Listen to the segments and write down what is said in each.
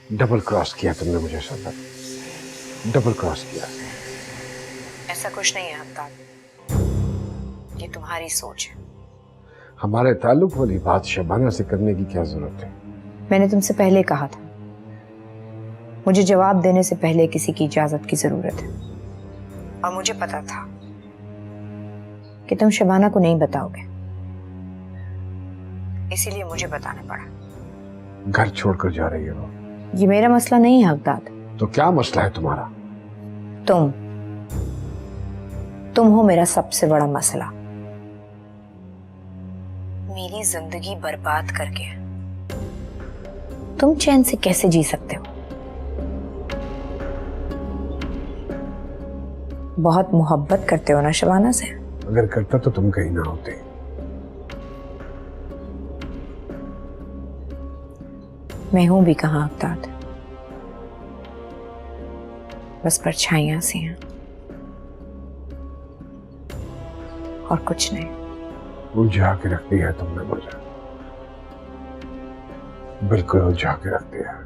Double cross किया तुमने मुझे सफर, डबल क्रॉस किया। ऐसा कुछ नहीं है अफ्ताब, ये तुम्हारी सोच है। हमारे ताल्लुक वाली बात शबाना से करने की क्या जरूरत है? मैंने तुमसे पहले कहा था, मुझे जवाब देने से पहले किसी की इजाजत की जरूरत है, और मुझे पता था कि तुम शबाना को नहीं बताओगे, इसीलिए मुझे बताना पड़ा। घर छोड़कर जा रही हो? ये मेरा मसला नहीं है अब्दाद। तो क्या मसला है तुम्हारा? तुम हो मेरा सबसे बड़ा मसला। मेरी जिंदगी बर्बाद करके तुम चैन से कैसे जी सकते हो? बहुत मोहब्बत करते हो ना शबाना से? अगर करता तो तुम कहीं ना होते। मैं हूं भी कहां अब्दाद, बस परछाइयां सी हैं और कुछ नहीं। उलझा के रख दिया है तुमने मुझे, बिल्कुल उलझा के रख दिया है।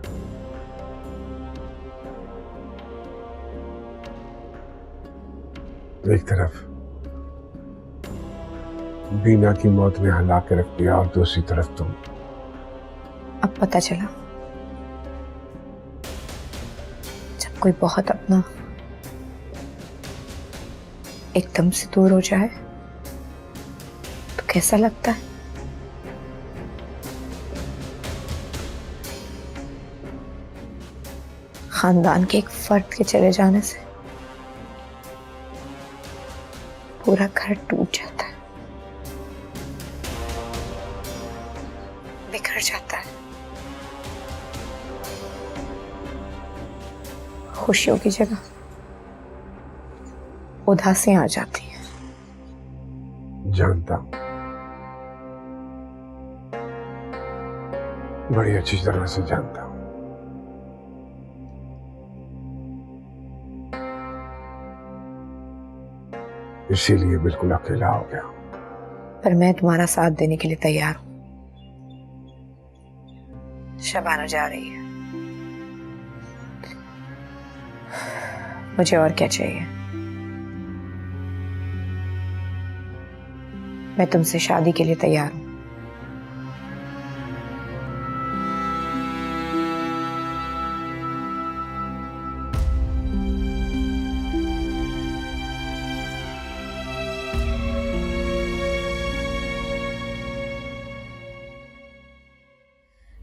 एक तरफ बीना की मौत ने हिला के रख दिया और दूसरी तरफ तुम। अब पता चला, जब कोई बहुत अपना एकदम से दूर हो जाए तो कैसा लगता है? खानदान के एक फर्द के चले जाने से पूरा घर टूट जाता है, बिखर जाता है। खुशियों की जगह उदासियां आ जाती हैं। जानता हूं, बड़ी अच्छी तरह से जानता हूं। इसीलिए बिल्कुल अकेला हो गया। पर मैं तुम्हारा साथ देने के लिए तैयार हूं। शबाना जा रही है, मुझे और क्या चाहिए? मैं तुमसे शादी के लिए तैयार हूं।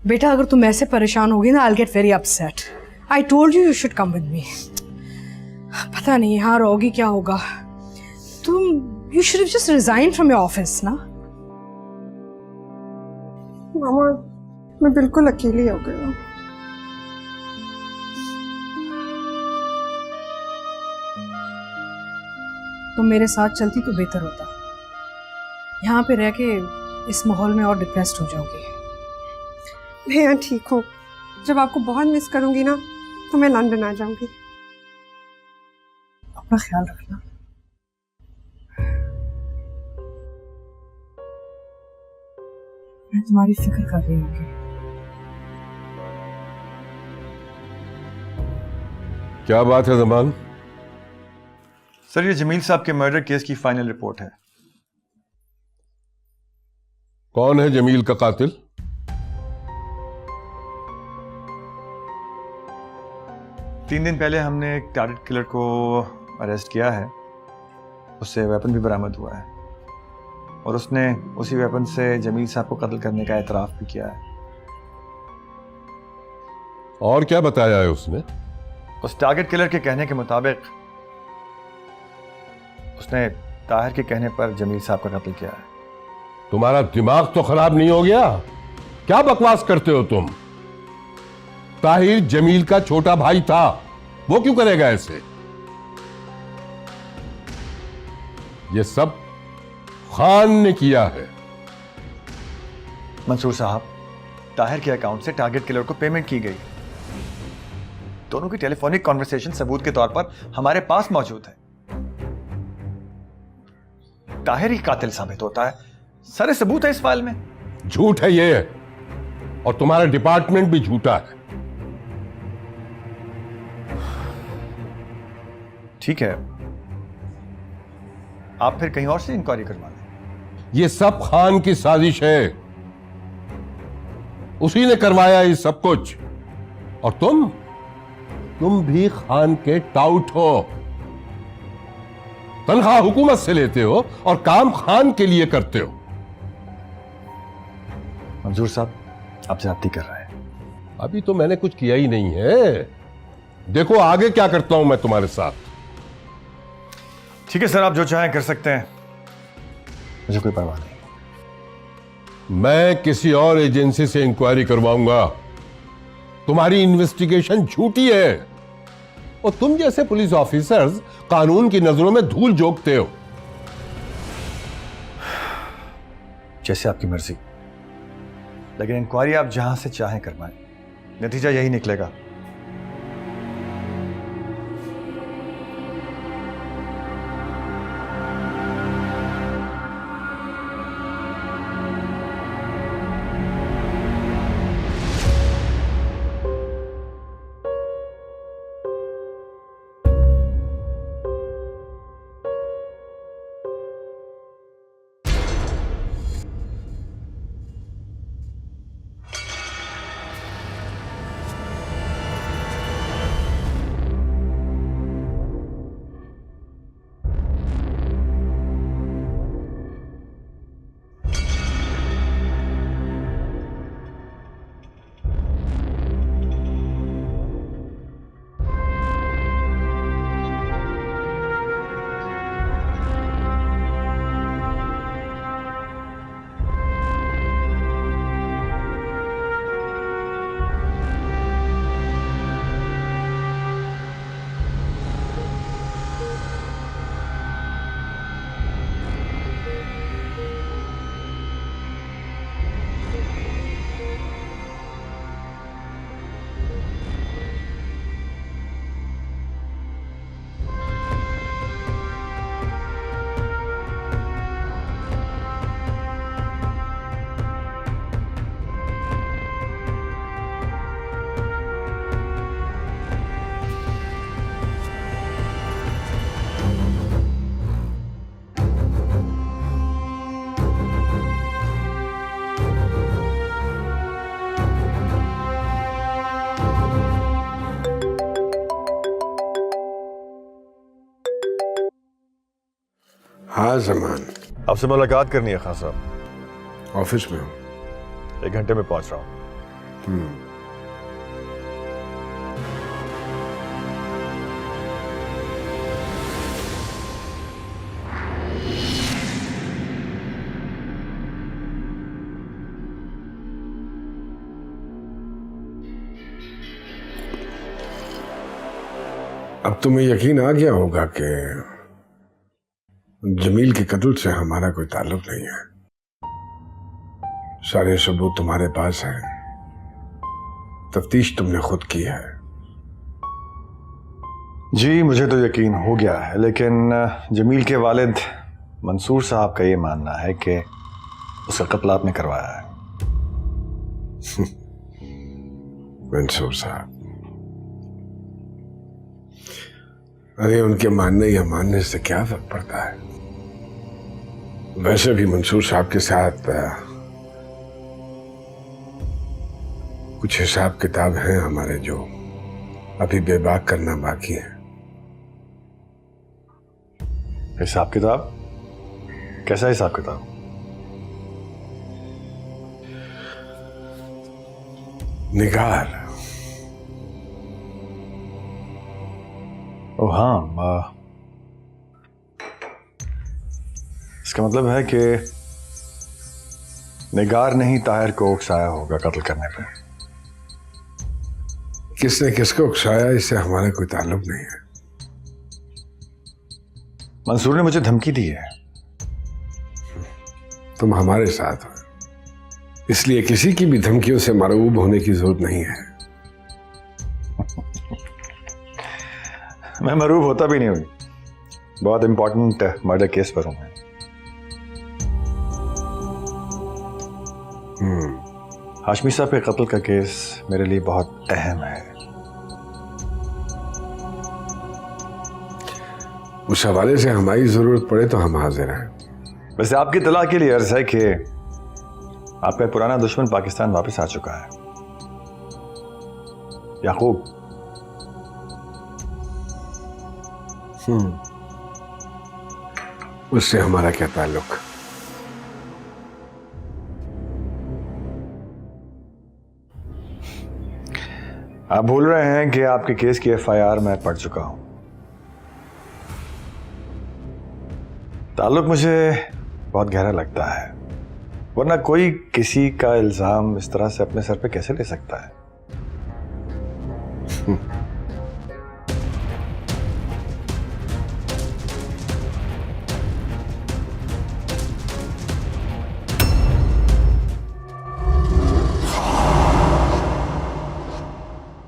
बेटा अगर तुम ऐसे परेशान होगी ना, I get very upset. I told you should come with me. पता नहीं यहाँ रहोगी क्या होगा। तुम you should have just resign from your office ना। मामा, मैं बिल्कुल अकेली हो गई हूँ। तुम मेरे साथ चलती तो बेहतर होता। यहाँ पे रह के इस माहौल में और डिप्रेस्ड हो जाओगी। मैं यहाँ ठीक हूँ। जब आपको बहुत मिस करूंगी ना तो मैं लंदन आ जाऊंगी। अपना ख्याल रखना। मैं तुम्हारी फिक्र कर रही हूँ। क्या बात है जमान? सर, ये जमील साहब के मर्डर केस की फाइनल रिपोर्ट है। कौन है जमील का कातिल? तीन दिन पहले हमने एक टारगेट किलर को अरेस्ट किया है। उससे वेपन भी बरामद हुआ है और उसने उसी वेपन से जमील साहब को कत्ल करने का एतराफ भी किया है। और क्या बताया है उसने? उस टारगेट किलर के कहने के मुताबिक उसने ताहिर के कहने पर जमील साहब का कत्ल किया है। तुम्हारा दिमाग तो खराब नहीं हो गया? क्या बकवास करते हो तुम? ताहिर जमील का छोटा भाई था, वो क्यों करेगा ऐसे? ये सब खान ने किया है। मंसूर साहब, ताहिर के अकाउंट से टारगेट किलर को पेमेंट की गई। दोनों की टेलीफोनिक कॉन्वर्सेशन सबूत के तौर पर हमारे पास मौजूद है। ताहिर ही कातिल साबित होता है। सारे सबूत है इस फाइल में। झूठ है ये, और तुम्हारा डिपार्टमेंट भी झूठा है। ठीक है, आप फिर कहीं और से इंक्वायरी करवा लें। ये सब खान की साजिश है, उसी ने करवाया ये सब कुछ। और तुम भी खान के टाउट हो, तनख्वाह हुकूमत से लेते हो और काम खान के लिए करते हो। मंजूर साहब, आप ज्यादती कर रहे हैं। अभी तो मैंने कुछ किया ही नहीं है, देखो आगे क्या करता हूं मैं तुम्हारे साथ। ठीक है सर, आप जो चाहें कर सकते हैं, मुझे कोई परवाह नहीं। मैं किसी और एजेंसी से इंक्वायरी करवाऊंगा। तुम्हारी इन्वेस्टिगेशन झूठी है और तुम जैसे पुलिस ऑफिसर्स कानून की नजरों में धूल झोंकते हो। जैसे आपकी मर्जी, लेकिन इंक्वायरी आप जहां से चाहें करवाएं, नतीजा यही निकलेगा। हाँ जमान, आपसे मुलाकात करनी है खान साहब। ऑफिस में हूँ। 1 घंटे में पहुंच रहा हूं। अब तुम्हें यकीन आ गया होगा कि जमील के कत्ल से हमारा कोई ताल्लुक नहीं है। सारे सबूत तुम्हारे पास हैं, तफ्तीश तुमने खुद की है। जी मुझे तो यकीन हो गया है, लेकिन जमील के वालिद मंसूर साहब का ये मानना है कि उसका कत्ल आपने करवाया है। मंसूर साहब, अरे उनके मानने या मानने से क्या फर्क पड़ता है। वैसे भी मंसूर साहब के साथ कुछ हिसाब किताब हैं हमारे, जो अभी बेबाक करना बाकी है। हिसाब किताब? कैसा हिसाब किताब? निगार। ओ हाँ, इसका मतलब है कि निगार ने ही ताहिर को उकसाया होगा कत्ल करने पे। किसने किसको उकसाया इससे हमारा कोई ताल्लुक नहीं है। मंसूर ने मुझे धमकी दी है। तुम हमारे साथ हो, इसलिए किसी की भी धमकियों से मरऊब होने की जरूरत नहीं है। मैं मरूब होता भी नहीं हुई, बहुत इंपॉर्टेंट मर्डर केस पर हूं मैं। हाशमी साहब के कत्ल का केस मेरे लिए बहुत अहम है। उस हवाले से हमारी जरूरत पड़े तो हम हाजिर हैं। वैसे आपकी इत्तला के लिए अर्ज है कि आपका पुराना दुश्मन पाकिस्तान वापस आ चुका है, याकूब। उससे हमारा क्या ताल्लुक? आप भूल रहे हैं कि आपके केस की FIR मैं पढ़ चुका हूं। ताल्लुक मुझे बहुत गहरा लगता है, वरना कोई किसी का इल्जाम इस तरह से अपने सर पे कैसे ले सकता है?